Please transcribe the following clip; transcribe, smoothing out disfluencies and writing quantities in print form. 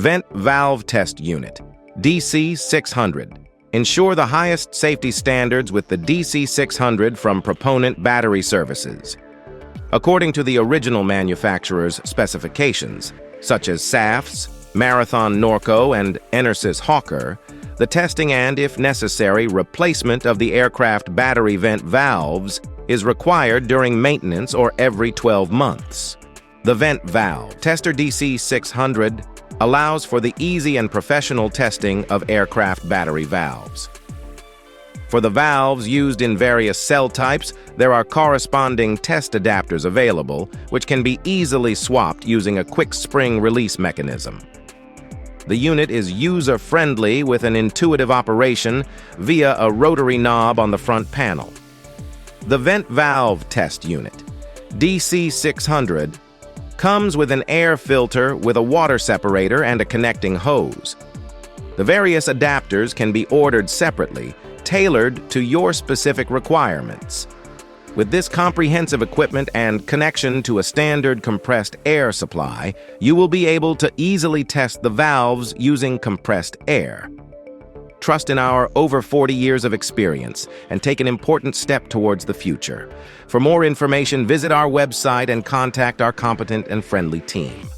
Vent Valve Test Unit, DC600. Ensure the highest safety standards with the DC600 from Proponent Battery Services. According to the original manufacturer's specifications, such as SAFs, Marathon Norco, and Enerses Hawker, the testing and, if necessary, replacement of the aircraft battery vent valves is required during maintenance or every 12 months. The Vent Valve Tester DC600 allows for the easy and professional testing of aircraft battery valves. For the valves used in various cell types, there are corresponding test adapters available, which can be easily swapped using a quick spring release mechanism. The unit is user-friendly with an intuitive operation via a rotary knob on the front panel. The Vent Valve Test Unit, DC600, comes with an air filter with a water separator and a connecting hose. The various adapters can be ordered separately, tailored to your specific requirements. With this comprehensive equipment and connection to a standard compressed air supply, you will be able to easily test the valves using compressed air. Trust in our over 40 years of experience and take an important step towards the future. For more information, visit our website and contact our competent and friendly team.